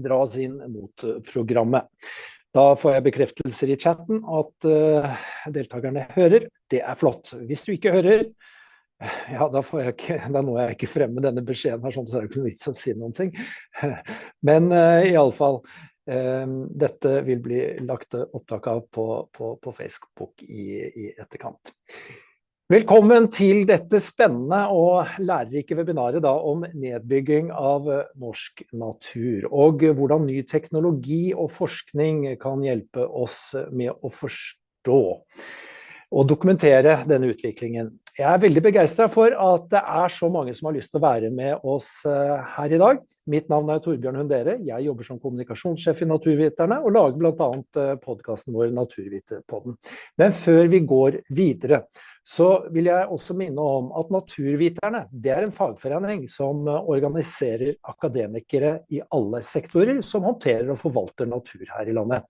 dras inn mot programmet. Da får jeg bekreftelser i chatten at deltakerne hører. Det flott. Hvis du ikke hører, ja, da når jeg ikke frem med denne beskjeden her, sånn så det ikke noe vits å si noen ting. Men i alle fall, dette vil bli lagt opptak av på Facebook i etterkant. Velkommen til dette spennende og lærerike webinaret da, om nedbygging av norsk natur, og hvordan ny teknologi og forskning kan hjelpe oss med å forstå og dokumentere denne utviklingen. Jeg veldig begeistret for at det så mange som har lyst til å være med oss her i dag. Mitt navn Torbjørn Hundere, jeg jobber som kommunikasjonssjef i Naturviterne og lager blant annet podcasten vår Naturvitepodden. Men før vi går videre, så vil jeg også minne om at Naturviterne, det en fagforening som organiserer akademikere i alle sektorer som håndterer og forvalter natur her i landet.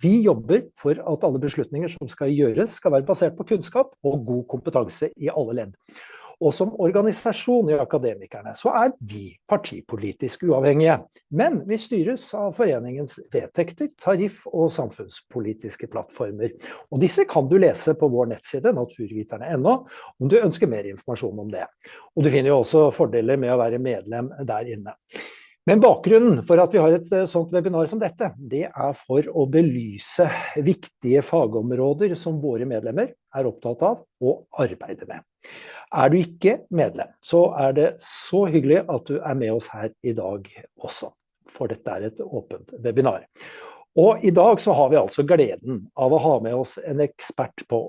Vi jobber for at alle beslutninger som skal gjøres skal være basert på kunnskap og god kompetanse i alle ledd. Og som organisasjon i akademikerne så vi partipolitisk uavhengige, men vi styres av foreningens vedtekter, tariff og samfunnspolitiske plattformer. Og disse kan du lese på vår nettside, naturviterne.no, om du ønsker mer informasjon om det. Og du finner jo også fordeler med å være medlem der inne. Men bakgrunnen for at vi har et sånt webinar som dette, det for å belyse viktige fagområder som våre medlemmer opptatt av og arbeider med. Du ikke medlem, så det så hyggelig at du med oss her i dag også, for dette et åpent webinar. Og i dag så har vi altså gleden av å ha med oss en ekspert på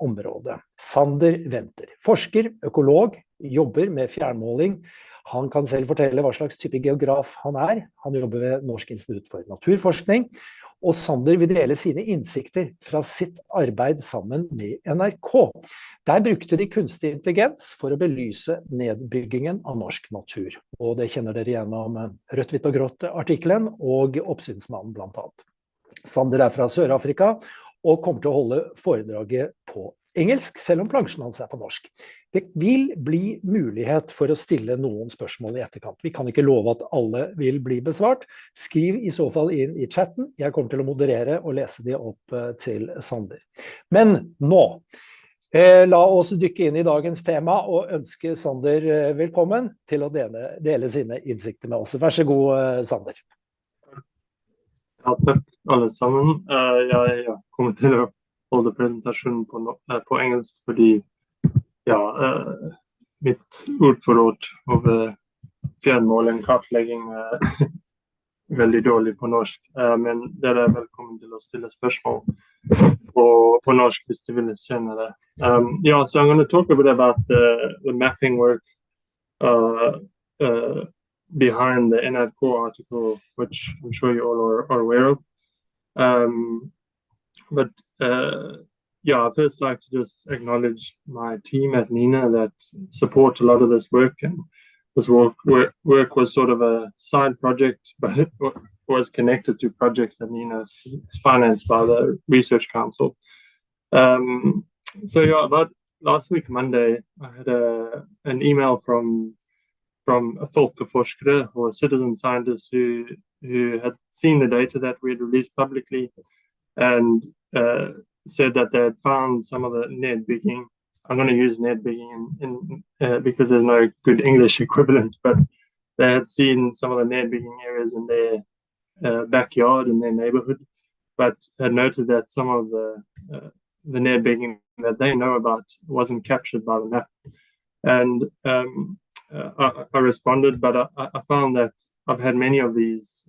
området, Zander Venter, forsker, økolog, jobber med fjernmåling. Han kan selv fortelle hva slags type geograf han Han jobber ved Norsk institutt for naturforskning, og Zander vil dele sine innsikter fra sitt arbeid sammen med NRK. Der brukte de kunstig intelligens for å belyse nedbyggingen av norsk natur. Og det kjenner dere gjennom Rødt, hvitt og grått-artikkelen og Oppsynsmannen blant annet. Zander fra Sør-Afrika og kommer til å holde foredraget på engelsk, selv om plansjen hans på norsk. Det vil bli mulighet for å stille noen spørsmål i etterkant. Vi kan ikke love at alle vil bli besvart. Skriv i så fall inn i chatten. Jeg kommer til å moderere og lese de opp til Zander. Men nå, la oss dykke inn i dagens tema og ønske Zander velkommen til å dele sine innsikter med oss. Vær så god, Zander. Ja, takk alle sammen. Jeg kommer til å holde presentasjonen på engelsk, fordi mitt ordforråd over fjernmåling, kartlegging veldig dårlig på norsk. Men dere velkommen til å stille spørsmål på norsk hvis du vil senere. So I'm going to talk a bit about the mapping work behind the NRK article, which I'm sure you all are aware of. But I first like to just acknowledge my team at NINA that support a lot of this work, and this work was sort of a side project, but it was connected to projects that NINA is financed by the Research Council. About last week, Monday, I had an email from a forsker, or a citizen scientist who had seen the data that we had released publicly, and said that they had found some of the nedbygging. I'm going to use nedbygging because there's no good English equivalent, but they had seen some of the nedbygging areas in their backyard, in their neighborhood, but had noted that some of the nedbygging that they know about wasn't captured by the map. And I responded, but I found that I've had many of these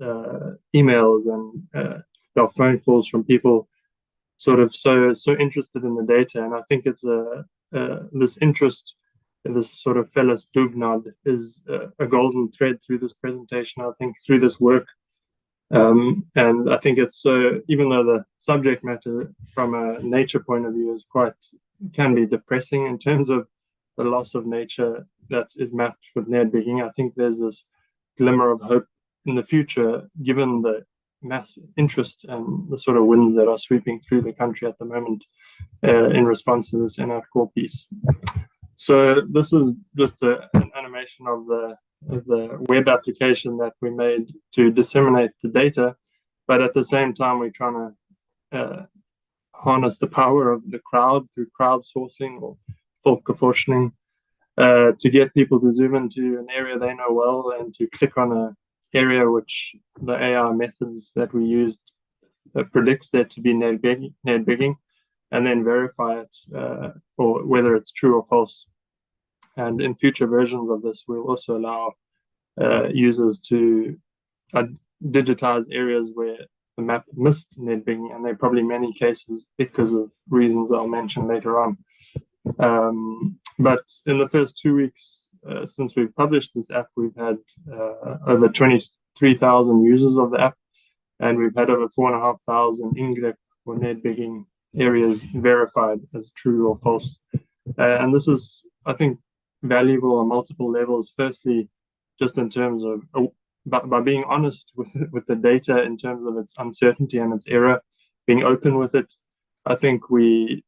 emails and phone calls from people sort of so interested in the data, and I think it's this interest in this sort of fellesdugnad is a golden thread through this presentation, I think, through this work. And I think it's so, even though the subject matter from a nature point of view can be depressing in terms of the loss of nature that is mapped with nedbygging, I think there's this glimmer of hope in the future, given the mass interest and the sort of winds that are sweeping through the country at the moment in response to this NRK piece. So this is just an animation of the the web application that we made to disseminate the data, but at the same time we're trying to harness the power of the crowd through crowdsourcing or folkeforskning, to get people to zoom into an area they know well and to click on an area which the AI methods that we used predicts there to be nedbygging, and then verify it or whether it's true or false. And in future versions of this, we'll also allow users to digitize areas where the map missed nedbygging, and there are probably many cases because of reasons I'll mention later on. But in the first 2 weeks since we've published this app, we've had over 23,000 users of the app, and we've had over 4,500 ingreep or nedbygging areas verified as true or false. And this is, I think, valuable on multiple levels. Firstly, just in terms of by being honest with the data in terms of its uncertainty and its error, being open with it, I think we're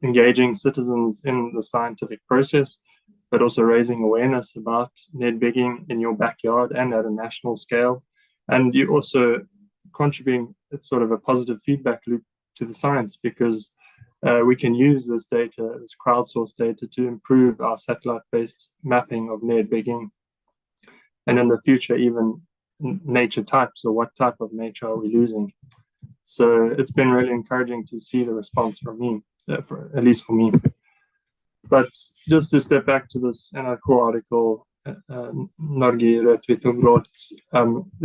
engaging citizens in the scientific process, but also raising awareness about nedbygging in your backyard and at a national scale. And you're also contributing, it's sort of a positive feedback loop to the science, because we can use this data, this crowdsourced data, to improve our satellite-based mapping of nedbygging, and in the future even nature types, or what type of nature are we losing. So it's been really encouraging to see the response from me, at least for me. But just to step back to this NRK article, the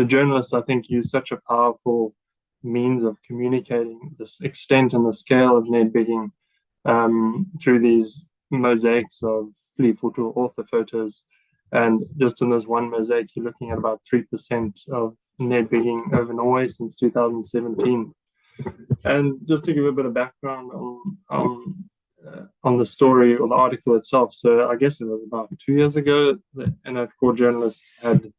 journalists, I think, use such a powerful means of communicating this extent and the scale of nedbygging through these mosaics of fleefoto author photos. And just in this one mosaic, you're looking at about 3% of nedbygging over Norway since 2017. And just to give a bit of background on the story or the article itself, so I guess it was about 2 years ago, the NRK journalists had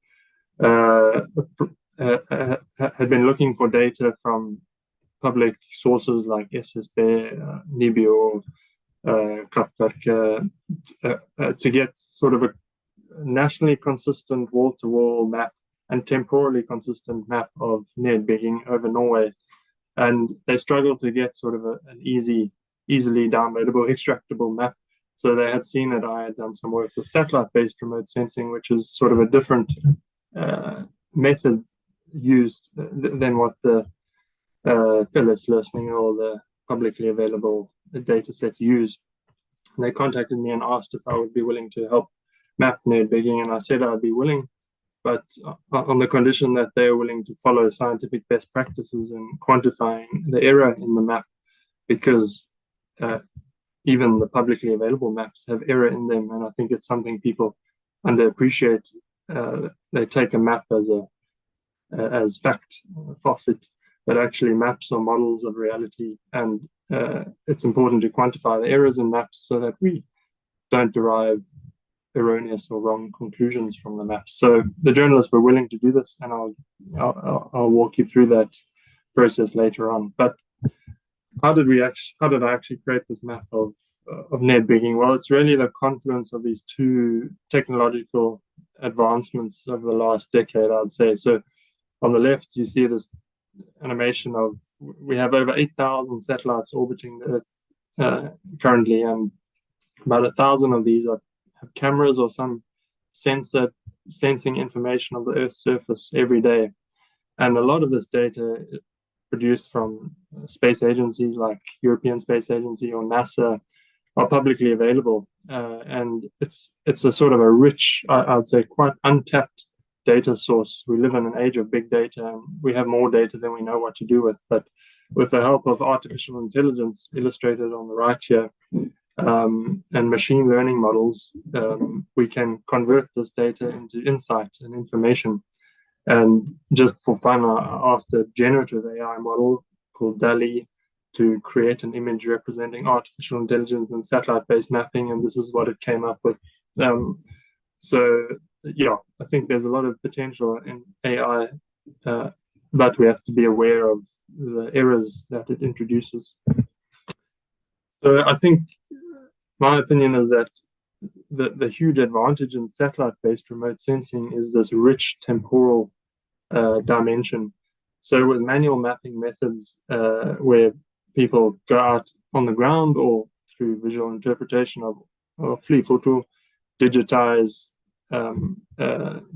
been looking for data from public sources like SSB, Nibio, Kraftwerk, to get sort of a nationally consistent wall-to-wall map and temporally consistent map of nedbygging over Norway. And they struggled to get sort of an easily downloadable, extractable map. So they had seen that I had done some work with satellite-based remote sensing, which is sort of a different method used than what the Phyllis listening or the publicly available data sets use. And they contacted me and asked if I would be willing to help map nedbygging, and I said I'd be willing, but on the condition that they are willing to follow scientific best practices in quantifying the error in the map, because even the publicly available maps have error in them, and I think it's something people underappreciate. They take a map as fact, facet, but actually maps are models of reality, and it's important to quantify the errors in maps so that we don't derive erroneous or wrong conclusions from the maps. So the journalists were willing to do this, and I'll walk you through that process later on. But how did I actually create this map of nedbygging? Well, it's really the confluence of these two technological advancements over the last decade, I'd say. So on the left, you see this animation of, we have over 8,000 satellites orbiting the Earth currently, and about 1,000 of these have cameras or some sensing information of the Earth's surface every day. And a lot of this data produced from space agencies like European Space Agency or NASA are publicly available. And it's a sort of a rich, I'd say quite untapped data source. We live in an age of big data, and we have more data than we know what to do with. But with the help of artificial intelligence, illustrated on the right here, and machine learning models, we can convert this data into insight and information. And just for fun, I asked a generative AI model called DALI to create an image representing artificial intelligence and satellite-based mapping, and this is what it came up with. So yeah, I think there's a lot of potential in AI, but we have to be aware of the errors that it introduces. So I think my opinion is that the huge advantage in satellite-based remote sensing is this rich temporal dimension. So with manual mapping methods, where people go out on the ground or through visual interpretation of fleet photo, digitize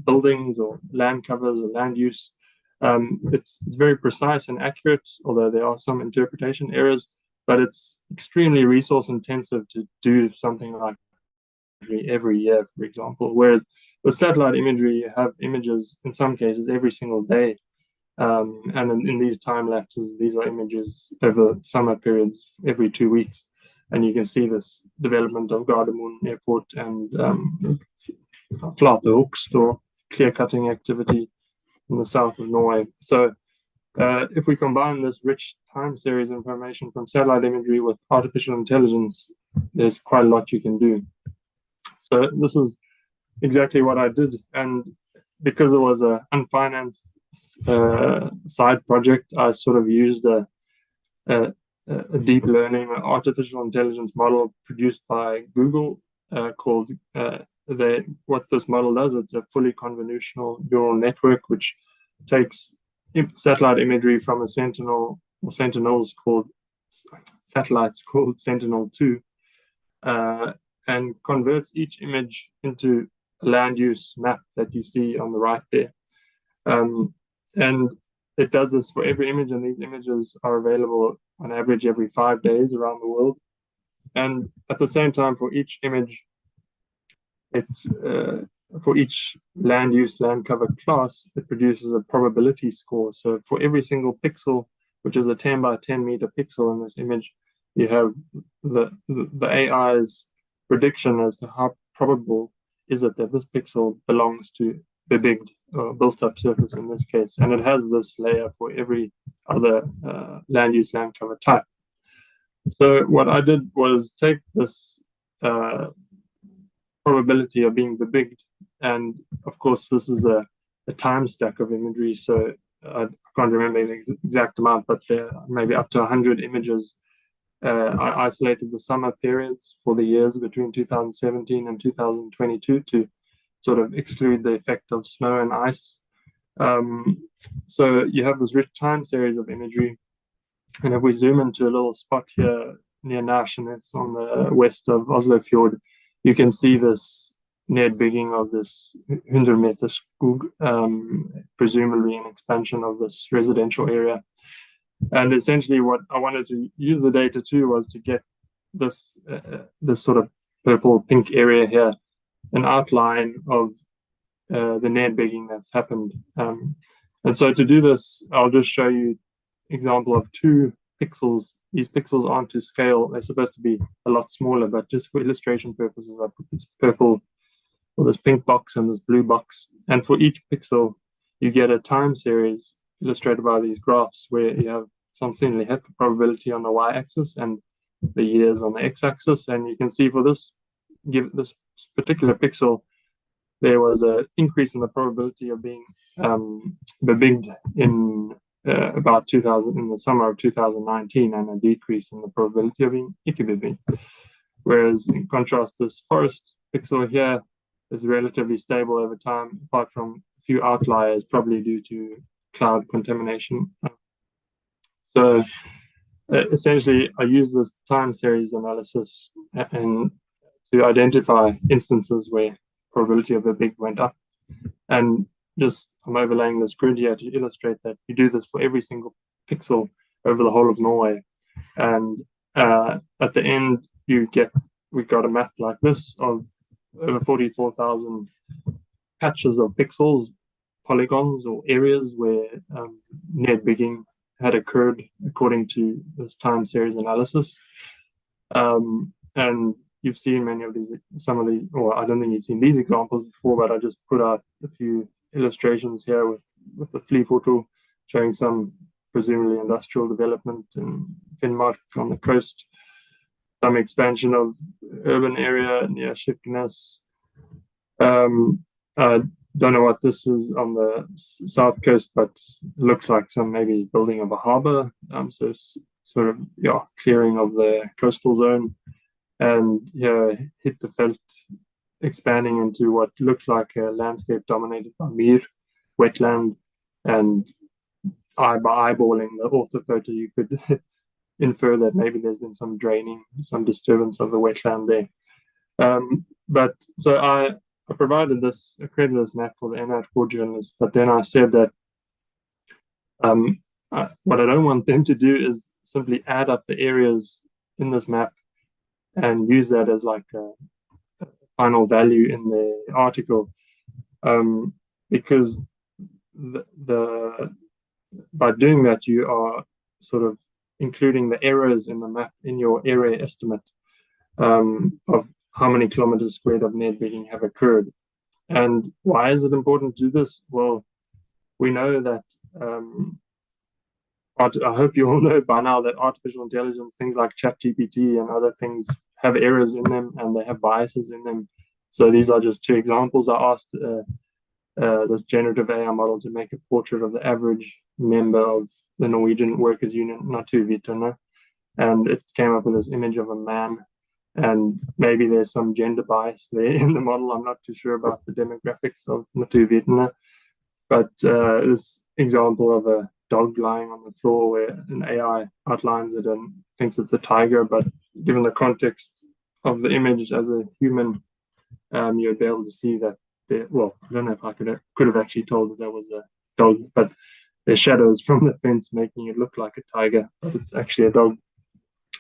buildings or land covers or land use, it's very precise and accurate, although there are some interpretation errors, but it's extremely resource intensive to do something like every year, for example. Whereas with satellite imagery, you have images in some cases every single day. And in these time lapses, these are images over summer periods every 2 weeks. And you can see this development of Gardermoen Airport and Flate Hoogst, or clear cutting activity in the south of Norway. So if we combine this rich time series information from satellite imagery with artificial intelligence, there's quite a lot you can do. So this is exactly what I did. And because it was an unfinanced side project, I sort of used a deep learning artificial intelligence model produced by Google called what this model does. It's a fully convolutional neural network which takes satellite imagery from a sentinel or sentinels called satellites called Sentinel-2 and converts each image into a land use map that you see on the right there. And it does this for every image, and these images are available on average every 5 days around the world. And at the same time, for each image, for each land use, land cover class, it produces a probability score. So for every single pixel, which is a 10 by 10 meter pixel in this image, you have the AI's prediction as to how probable is it that this pixel belongs to bebygged or built up surface in this case. And it has this layer for every other land use, land cover type. So what I did was take this probability of being bebygged, and of course this is a time stack of imagery, so I can't remember the exact amount, but there are maybe up to 100 images. I isolated the summer periods for the years between 2017 and 2022 to sort of exclude the effect of snow and ice. So you have this rich time series of imagery. And if we zoom into a little spot here near Nashenes on the west of Oslofjord, you can see this nedbygging of this 100 meter skog, presumably an expansion of this residential area. And essentially what I wanted to use the data to was to get this, this sort of purple pink area here, an outline of the nedbygging that's happened. And so to do this, I'll just show you example of 2 pixels. These pixels aren't to scale. They're supposed to be a lot smaller, but just for illustration purposes, I put this purple or this pink box and this blue box. And for each pixel, you get a time series illustrated by these graphs where you have some seemingly happy probability on the y-axis and the years on the x-axis. And you can see for this, give this particular pixel, there was an increase in the probability of being bebygged in about 2000 in the summer of 2019, and a decrease in the probability of being ikke-bebygged. Whereas in contrast, this forest pixel here is relatively stable over time, apart from a few outliers, probably due to cloud contamination. So essentially, I use this time series analysis and to identify instances where probability of a big went up. And just I'm overlaying this grid here to illustrate that you do this for every single pixel over the whole of Norway. And at the end, we got a map like this of over 44,000 patches of pixels, polygons or areas where nedbygging had occurred according to this time series analysis. And you've seen many of these, some of the, or I don't think you've seen these examples before, but I just put out a few illustrations here with the fleet photo showing some presumably industrial development in Finnmark on the coast, some expansion of urban area near Kirkenes. I don't know what this is on the south coast, but it looks like some maybe building of a harbor. So it's sort of, yeah, clearing of the coastal zone. and hit the veld, expanding into what looks like a landscape dominated by meer, wetland, and by eyeballing the orthophoto, you could infer that maybe there's been some draining, some disturbance of the wetland there. But so I created this map for the NRK journalists, but then I said that what I don't want them to do is simply add up the areas in this map and use that as like a final value in the article, because by doing that, you are sort of including the errors in the map in your area estimate of how many kilometers squared of nedbygging have occurred. And why is it important to do this? Well, we know that I hope you all know by now that artificial intelligence, things like ChatGPT and other things, have errors in them and they have biases in them. So these are just two examples. I asked this generative AI model to make a portrait of the average member of the Norwegian workers' union, Naturviterne, and it came up with this image of a man. And maybe there's some gender bias there in the model. I'm not too sure about the demographics of Naturviterne, but this example of a dog lying on the floor where an AI outlines it and thinks it's a tiger, but given the context of the image as a human, you'd be able to see that well, I don't know if I could have actually told that was a dog, but there's shadows from the fence making it look like a tiger, but it's actually a dog.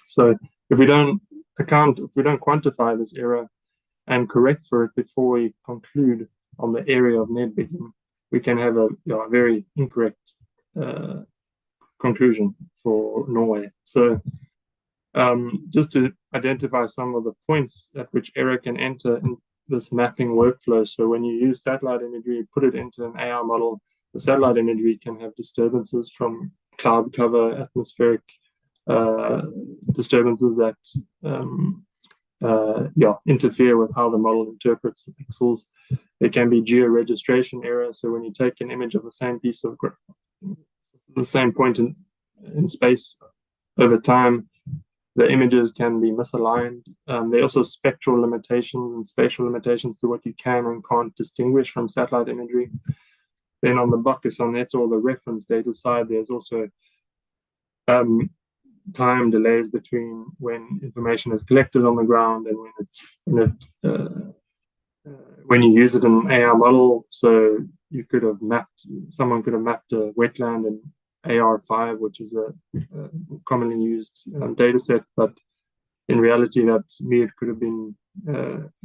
So if we don't quantify this error and correct for it before we conclude on the area of nedbygging, we can have a very incorrect conclusion for Norway. So just to identify some of the points at which error can enter in this mapping workflow. So when you use satellite imagery, you put it into an AI model, the satellite imagery can have disturbances from cloud cover, atmospheric disturbances that interfere with how the model interprets the pixels. There can be georegistration error. So when you take an image of the same piece of the same point in space over time, the images can be misaligned. There are also spectral limitations and spatial limitations to what you can and can't distinguish from satellite imagery. Then on the bakkesannet, or the reference data side, there's also time delays between when information is collected on the ground and when you use it in an AI model. So someone could have mapped a wetland in AR5, which is a commonly used data set, but in reality that mere could have been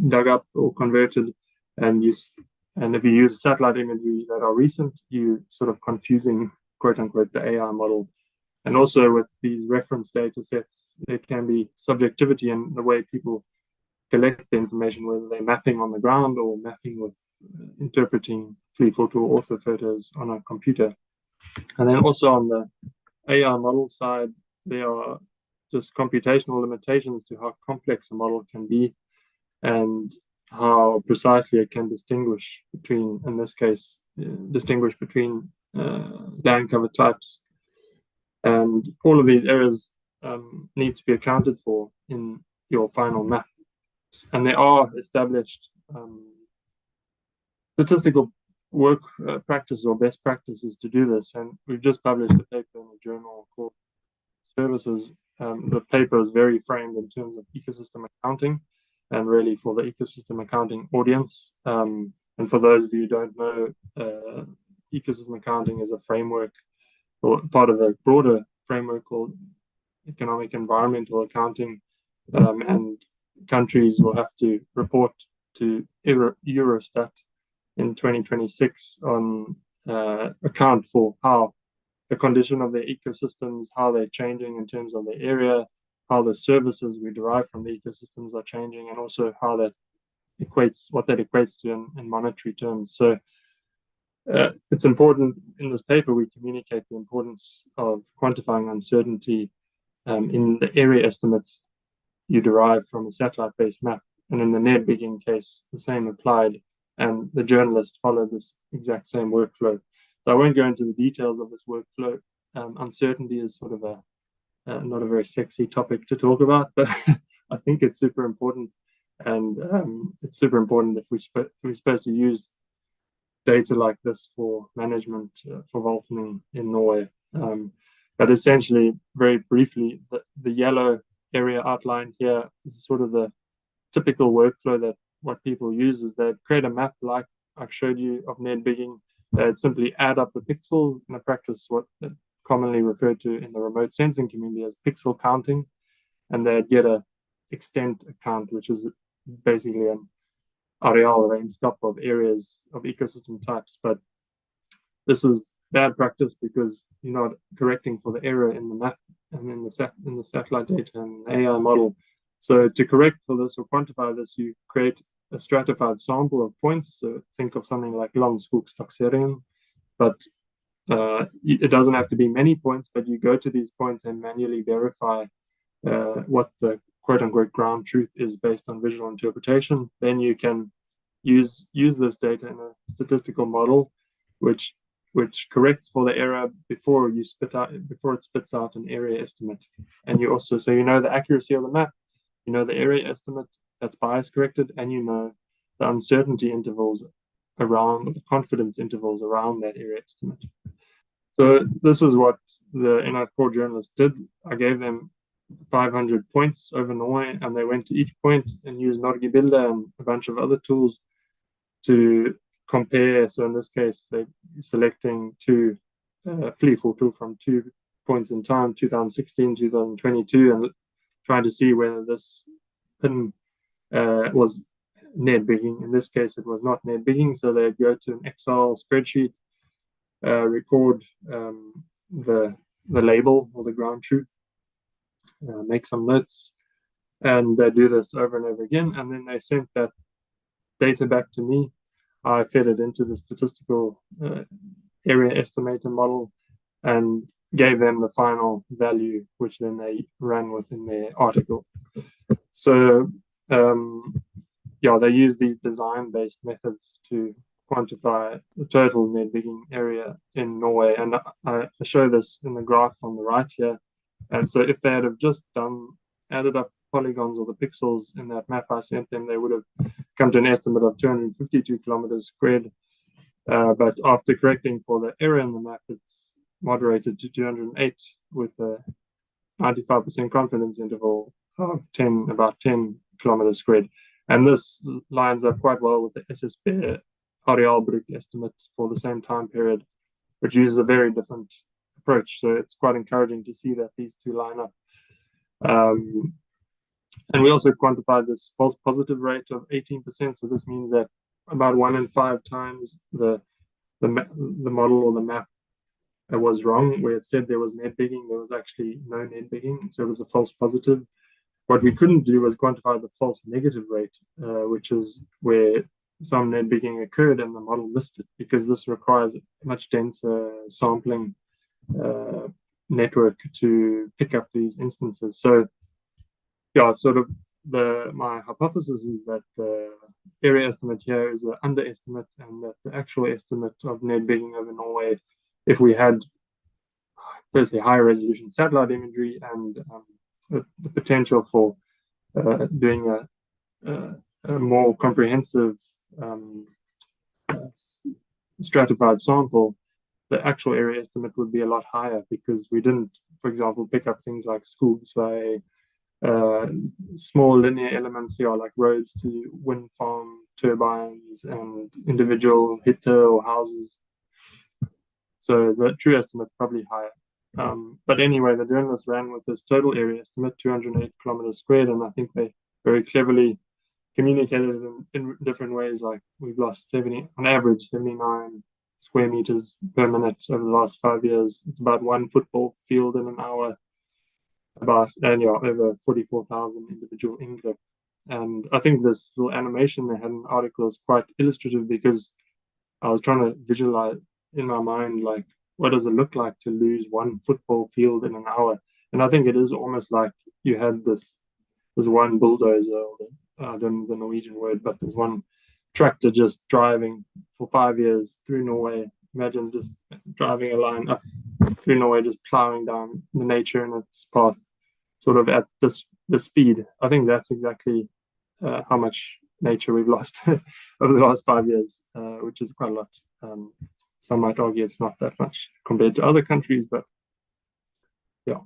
dug up or converted and used. And if you use satellite imagery that are recent, you sort of confusing, quote unquote, the AI model. And also with these reference data sets, there can be subjectivity in the way people collect the information, whether they're mapping on the ground or mapping with interpreting free photo or ortho photos on a computer. And then also on the AI model side, there are just computational limitations to how complex a model can be and how precisely it can distinguish between, in this case, land cover types. And all of these errors need to be accounted for in your final map. And there are established statistical work practices or best practices to do this. And we've just published a paper in a journal called Services. The paper is very framed in terms of ecosystem accounting and really for the ecosystem accounting audience. And for those of you who don't know, ecosystem accounting is a framework or part of a broader framework called economic environmental accounting, and countries will have to report to Eurostat in 2026 on account for how the condition of their ecosystems, how they're changing in terms of the area, how the services we derive from the ecosystems are changing, and also how that equates to in monetary terms. So it's important in this paper we communicate the importance of quantifying uncertainty in the area estimates you derive from a satellite-based map. And in the nedbygging case, the same applied, and the journalists followed this exact same workflow. So I won't go into the details of this workflow. Uncertainty is sort of not a very sexy topic to talk about, but I think it's super important, and it's super important if we're supposed to use data like this for management for Volcaning in Norway. But essentially, very briefly, the yellow area outlined here is sort of the typical workflow that what people use is they create a map like I showed you of nedbygging. They'd simply add up the pixels in a practice what commonly referred to in the remote sensing community as pixel counting, and they'd get a extent account, which is basically an areal range of areas of ecosystem types. But this is bad practice because you're not correcting for the error in the map and in the satellite data and the AI model. So to correct for this or quantify this, you create a stratified sample of points. So think of something like landskogstaksering, but it doesn't have to be many points, but you go to these points and manually verify what the quote-unquote ground truth is based on visual interpretation. Then you can use this data in a statistical model, which corrects for the error before it spits out an area estimate. And you also, so you know the accuracy of the map, you know the area estimate that's bias corrected, and you know the uncertainty intervals around, the confidence intervals around that area estimate. So this is what the NRK journalists did. I gave them 500 points over Norway, and they went to each point and used Norgebilde and a bunch of other tools to compare. So in this case, they're selecting two photo from 2 points in time, 2016, 2022, and trying to see whether this pin was nedbygging. In this case, it was not nedbygging, so they'd go to an Excel spreadsheet, record the label or the ground truth, make some notes, and they do this over and over again, and then they sent that data back to me. I fed it into the statistical area estimator model and gave them the final value, which then they ran with in their article. So they use these design-based methods to quantify the total nedbygging area in Norway, and I show this in the graph on the right here. And so if they had have just added up polygons or the pixels in that map I sent them, they would have come to an estimate of 252 kilometers squared. But after correcting for the error in the map, it's moderated to 208 with a 95% confidence interval of about 10 kilometers squared. And this lines up quite well with the SSB arealbruk estimate for the same time period, which uses a very different approach. So it's quite encouraging to see that these two line up. And we also quantified this false positive rate of 18%. So this means that about 1 in 5 times the model or the map was wrong, where it said there was nedbygging, there was actually no nedbygging, so it was a false positive. What we couldn't do was quantify the false negative rate, which is where some nedbygging occurred and the model missed it, because this requires a much denser sampling network to pick up these instances. So yeah, sort of my hypothesis is that the area estimate here is an underestimate, and that the actual estimate of nedbygging over Norway, if we had firstly high resolution satellite imagery and the potential for doing a more comprehensive stratified sample, the actual area estimate would be a lot higher, because we didn't, for example, pick up things like schools, small linear elements here, like roads to wind farm turbines and individual hitte or houses. So the true estimate is probably higher. But anyway, the journalists ran with this total area estimate, 208 kilometers squared, and I think they very cleverly communicated it in different ways. Like, we've lost on average 79 square meters per minute over the last 5 years. It's about 1 football field in an hour, over 44,000 individual ingrepp. And I think this little animation they had in the article is quite illustrative, because I was trying to visualize in my mind, like, what does it look like to lose 1 football field in an hour? And I think it is almost like you had this one bulldozer, I don't know the Norwegian word, but there's one tractor just driving for 5 years through Norway. Imagine just driving a line up through Norway, just plowing down the nature in its path, sort of at this the speed. I think that's exactly how much nature we've lost over the last 5 years, which is quite a lot. Some might argue it's not that much compared to other countries, but yeah.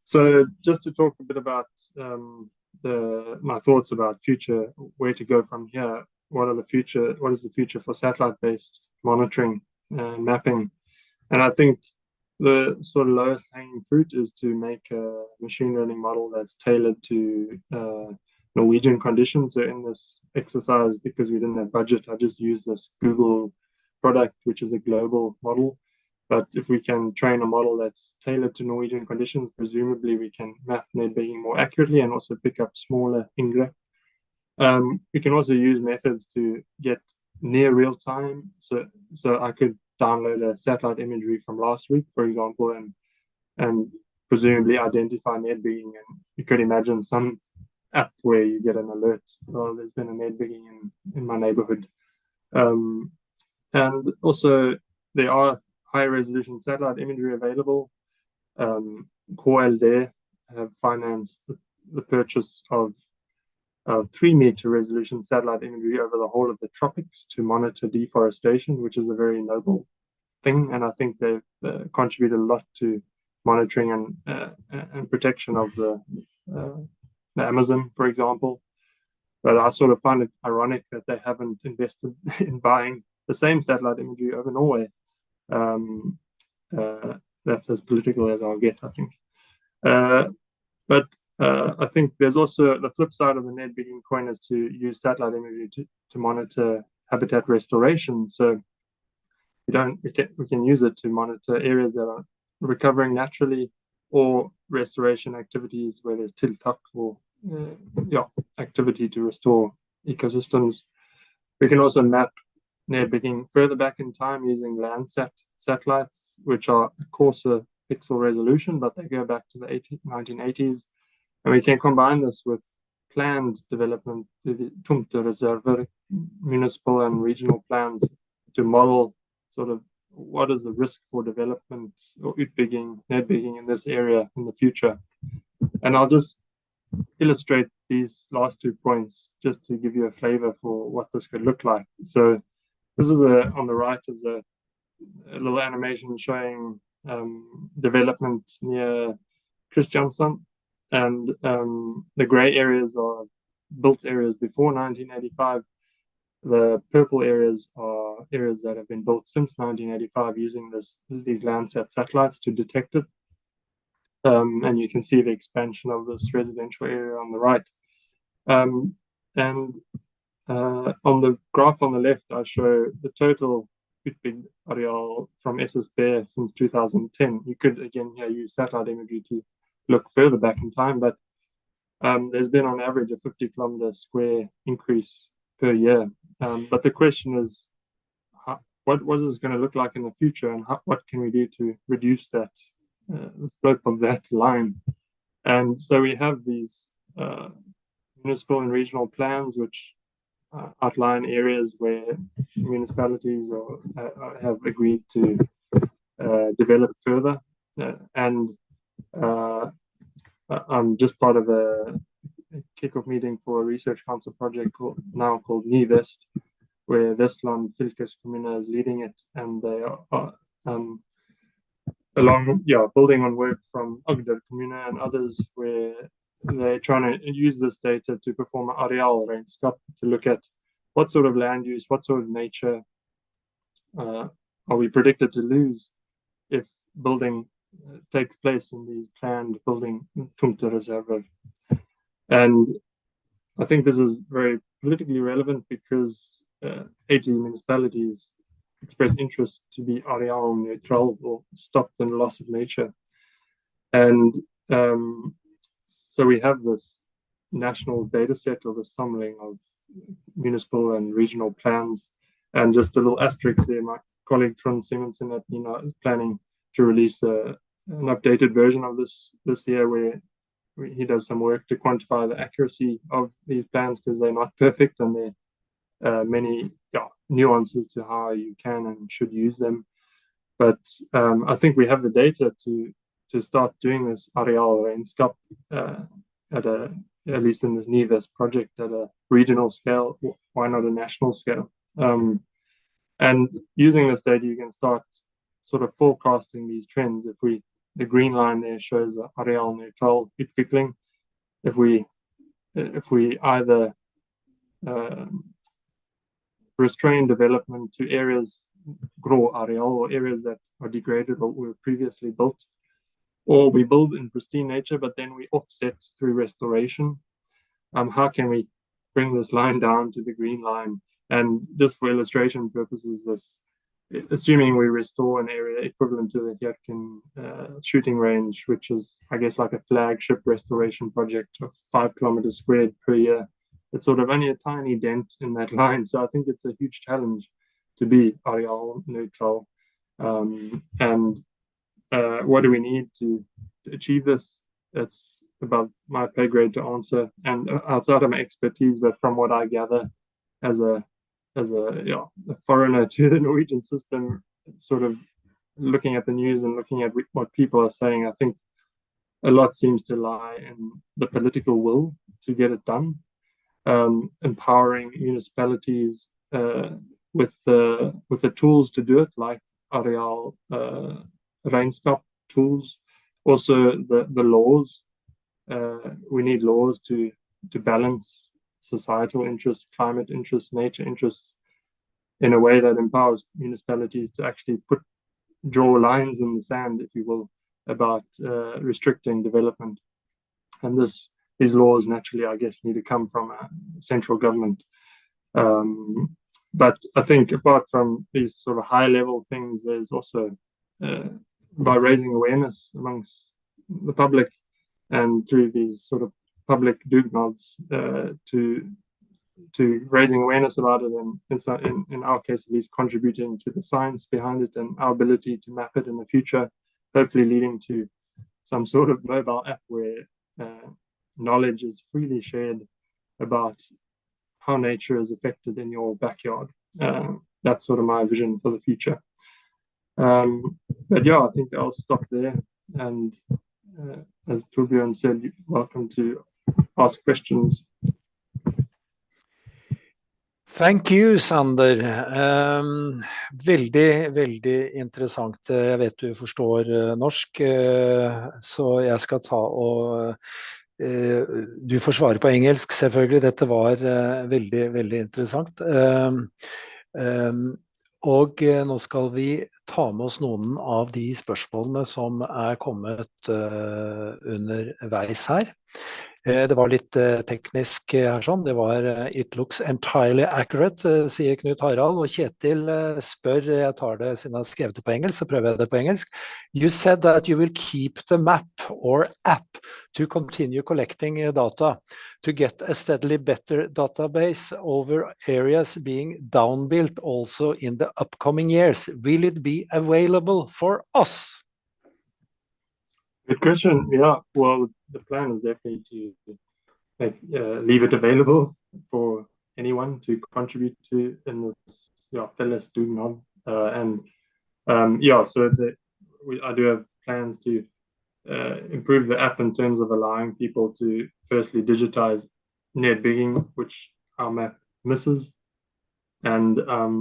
So just to talk a bit about my thoughts about future, where to go from here. What is the future for satellite-based monitoring, mapping? And I think the sort of lowest hanging fruit is to make a machine learning model that's tailored to Norwegian conditions. So in this exercise, because we didn't have budget, I just used this Google product, which is a global model. But if we can train a model that's tailored to Norwegian conditions, presumably we can map nedbygging more accurately and also pick up smaller ingrepp. We can also use methods to get near real time. So I could download a satellite imagery from last week, for example, and presumably identify nedbygging. And you could imagine some app where you get an alert, oh, there's been a nedbygging in my neighborhood. And also there are high resolution satellite imagery available. KLD have financed the purchase of 3-meter resolution satellite imagery over the whole of the tropics to monitor deforestation, which is a very noble thing. And I think they've contributed a lot to monitoring and protection of the Amazon, for example. But I sort of find it ironic that they haven't invested in buying the same satellite imagery over Norway. That's as political as I'll get, I think. But I think there's also the flip side of the nedbygging coin is to use satellite imagery to monitor habitat restoration. So we can use it to monitor areas that are recovering naturally or restoration activities where there's tiltak or activity to restore ecosystems. We can also map nedbygging further back in time using Landsat satellites, which are a coarser pixel resolution, but they go back to the 1980s. And we can combine this with planned development, the tomtereserver, municipal and regional plans to model sort of what is the risk for development or nedbygging in this area in the future. And I'll just illustrate these last 2 points just to give you a flavor for what this could look like. So this is on the right is a little animation showing development near Kristiansand. And the gray areas are built areas before 1985. The purple areas are areas that have been built since 1985 using these Landsat satellites to detect it. And you can see the expansion of this residential area on the right. And on the graph on the left, I show the total utbyggd areal from SSB since 2010. You could, again, here use satellite imagery to look further back in time, but there's been on average a 50 kilometer square increase per year. But the question is, what is this going to look like in the future, and what can we do to reduce that the slope of that line? And so we have these municipal and regional plans which outline areas where municipalities have agreed to develop further. I'm just part of a kickoff meeting for a research council project called viste, where Vestland fylkeskommune is leading it, and they are building on work from Agder kommune and others, where they're trying to use this data to perform an arealregnskap to look at what sort of land use, what sort of nature are we predicted to lose if building takes place in these planned building tomtereserver. And I think this is very politically relevant because 80 municipalities express interest to be areal neutral or stop the loss of nature. And so we have this national data set or the summary of municipal and regional plans. And just a little asterisk there, my colleague Trond Simonsen at NINA is planning to release an updated version of this year, where he does some work to quantify the accuracy of these plans, because they're not perfect and there are many nuances to how you can and should use them. But I think we have the data to start doing this arealregnskap at least in the NIVES project, at a regional scale. Why not a national scale? And using this data, you can start sort of forecasting these trends. The green line there shows the areaalneutraal ontwikkeling. If we either restrain development to areas, grow areal, or areas that are degraded or were previously built, or we build in pristine nature, but then we offset through restoration. How can we bring this line down to the green line? And just for illustration purposes, assuming we restore an area equivalent to the Yatkin shooting range, which is, I guess, like a flagship restoration project of 5 kilometers squared per year, it's sort of only a tiny dent in that line. So I think it's a huge challenge to be areal neutral. And what do we need to achieve this? It's above my pay grade to answer, and outside of my expertise, but from what I gather as a foreigner to the Norwegian system, sort of looking at the news and looking at what people are saying, I think a lot seems to lie in the political will to get it done. Empowering municipalities with the tools to do it, like areal regnskap tools. Also the laws. We need laws to balance societal interests, climate interests, nature interests in a way that empowers municipalities to actually draw lines in the sand, if you will, about restricting development. And these laws naturally, I guess, need to come from a central government. But I think apart from these sort of high level things, there's also by raising awareness amongst the public and through these sort of public dugnads to raising awareness about it, and in our case at least contributing to the science behind it and our ability to map it in the future, hopefully leading to some sort of mobile app where knowledge is freely shared about how nature is affected in your backyard. That's sort of my vision for the future. But yeah, I think I'll stop there. And as Torbjørn said, you're welcome to ask questions. Thank you, Zander. Veldig interessant. Jeg vet du forstår norsk, så jeg skal ta og du får svare på engelsk, selvfølgelig. Dette var veldig interessant. Og nå skal vi ta med oss noen av de spørsmålene som kommet underveis her. Det var litt teknisk her sånn, det var it looks entirely accurate, sier Knut Harald, og Kjetil spør, jeg tar det siden jeg har skrevet det på engelsk, så prøver jeg det på engelsk. You said that you will keep the map or app to continue collecting data to get a steadily better database over areas being downbuilt also in the upcoming years. Will it be available for us? Good question. Yeah, well, the plan is definitely to leave it available for anyone to contribute to in this felles dugnad. So I do have plans to improve the app in terms of allowing people to firstly digitize nedbygging, which our map misses. And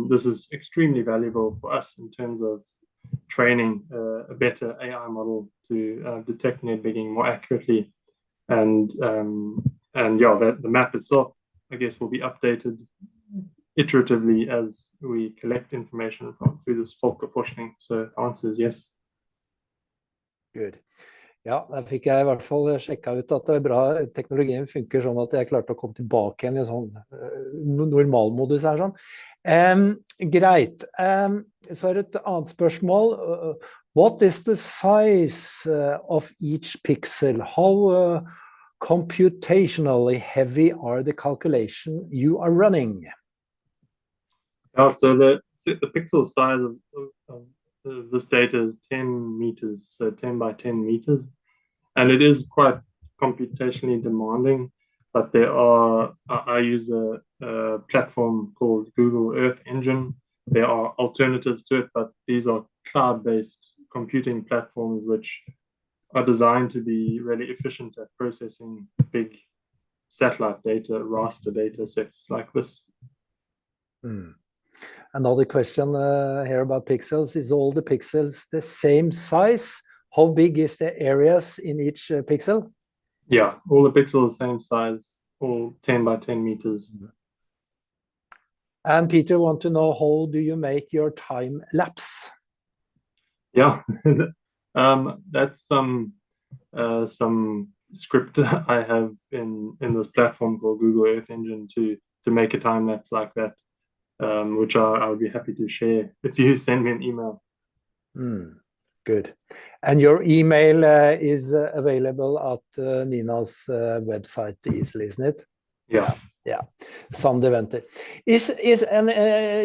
this is extremely valuable for us in terms of training a better AI model to detect nedbygging more accurately, and the map itself, I guess, will be updated iteratively as we collect information through this folkeforskning. So the answer is yes. Good. Ja, der fikk jeg I hvert fall sjekket ut at det bra, teknologien funker sånn at jeg klarte å komme tilbake igjen I sånn normalmodus her sånn. Greit. Så det et annet spørsmål. What is the size of each pixel? How computationally heavy are the calculation you are running? Yeah, so the pixel size of this data is 10 meters, so 10 by 10 meters. And it is quite computationally demanding, but I use a platform called Google Earth Engine. There are alternatives to it, but these are cloud-based computing platforms which are designed to be really efficient at processing big satellite data, raster data sets like this. Another question here about pixels. Is all the pixels the same size? How big is the areas in each pixel? Yeah, all the pixels same size, all 10 by 10 meters. And Peter want to know, how do you make your time lapse? Yeah, that's some script I have in this platform called Google Earth Engine to make a time lapse like that, which I would be happy to share if you send me an email. Good. And your email is available at Nina's website easily, isn't it? Yeah. Yeah. Zander Venter.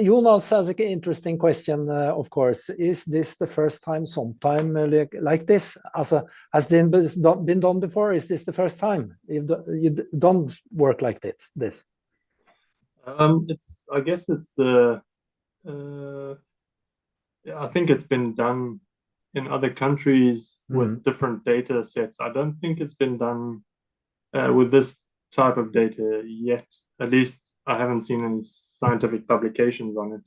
Jonas has an interesting question, of course. Is this the first time sometime like this? Has been done before? Is this the first time you don't work like this? I guess it's the I think it's been done in other countries with different data sets. I don't think it's been done with this type of data yet. At least I haven't seen any scientific publications on it.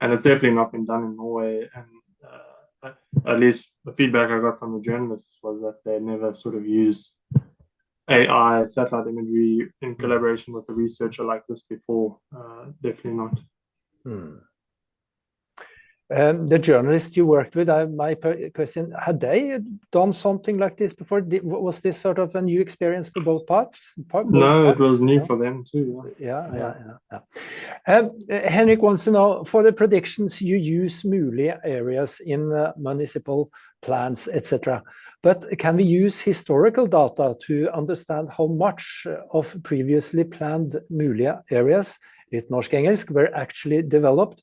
And it's definitely not been done in Norway. And at least the feedback I got from the journalists was that they never sort of used AI, satellite imagery in collaboration with a researcher like this before. Definitely not. The journalists you worked with, my question, had they done something like this before? Was this sort of a new experience for both parts? No, it was new for them too. Yeah. Henrik wants to know, for the predictions you use mulige areas in municipal plans, etc. But can we use historical data to understand how much of previously planned mulige areas, litt norsk-engelsk, were actually developed?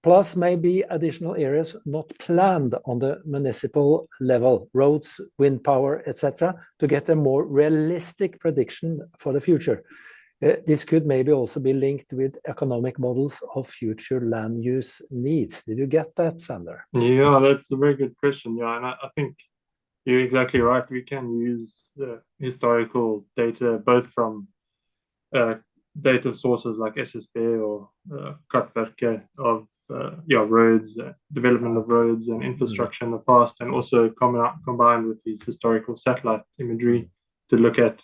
Plus maybe additional areas not planned on the municipal level, roads, wind power, etc., to get a more realistic prediction for the future. This could maybe also be linked with economic models of future land use needs. Did you get that, Zander? Yeah, that's a very good question. Yeah, and I think you're exactly right. We can use the historical data both from data sources like SSB or Kartverket of roads, development of roads and infrastructure in the past, and also combined with these historical satellite imagery to look at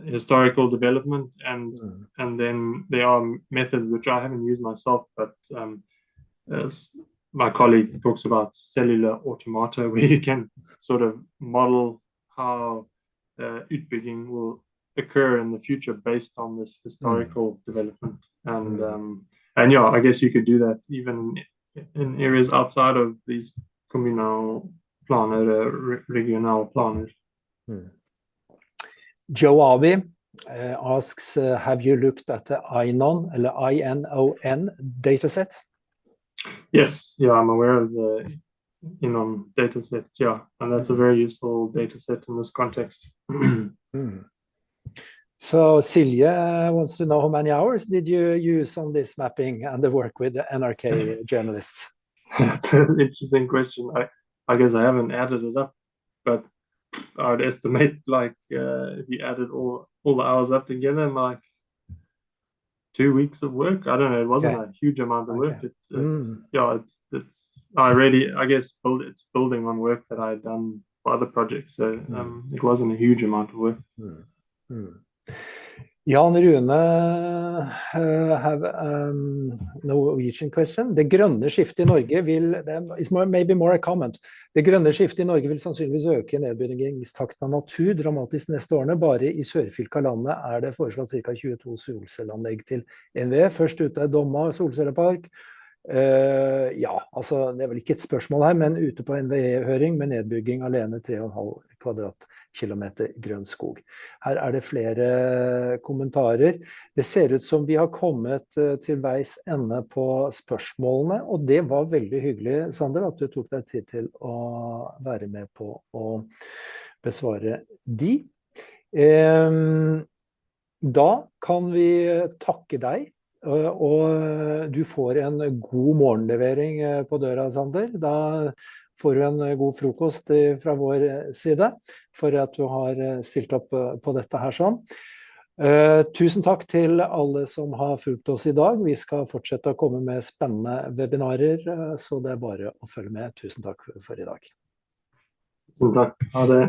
historical development. And then there are methods which I haven't used myself, but as my colleague talks about cellular automata, where you can sort of model how utbygging will occur in the future based on this historical development. And yeah, I guess you could do that even in areas outside of these communal planer, regional planners. Joe Avi asks, have you looked at the INON dataset? Yes, yeah, I'm aware of the INON dataset, yeah, and that's a very useful dataset in this context. So Silje wants to know, how many hours did you use on this mapping and the work with the NRK journalists? That's an interesting question. I guess I haven't added it up, but I would estimate like if you added all the hours up together, like 2 weeks of work. I don't know. It wasn't a huge amount of work. I guess it's building on work that I had done for other projects. So it wasn't a huge amount of work. Jan Rune have Norwegian question. Det grønne skiftet i Norge maybe more a comment. Det grønne skiftet i Norge vil sannsynligvis øke nedbyggingstakten av natur dramatisk neste årene. Bare i sørfylket av landet det foreslått ca. 22 solcelleanlegg til NVE. Først ute Domma solcellepark. Ja, altså det vel ikke et spørsmål her, men ute på NVE-høring med nedbygging alene 3,5 kvadratkilometer grønn skog. Her det flere kommentarer. Det ser ut som vi har kommet til veis ende på spørsmålene, og det var veldig hyggelig, Zander, at du tok deg tid til å være med på å besvare de. Da kan vi takke deg, og du får en god morgenlevering på døra, Zander. Da får du en god frokost fra vår side for at du har stilt opp på dette her sånn. Tusen takk til alle som har fulgt oss i dag. Vi skal fortsette å komme med spennende webinarer, så det bare å følge med. Tusen takk for i dag. Tusen takk. Ha det.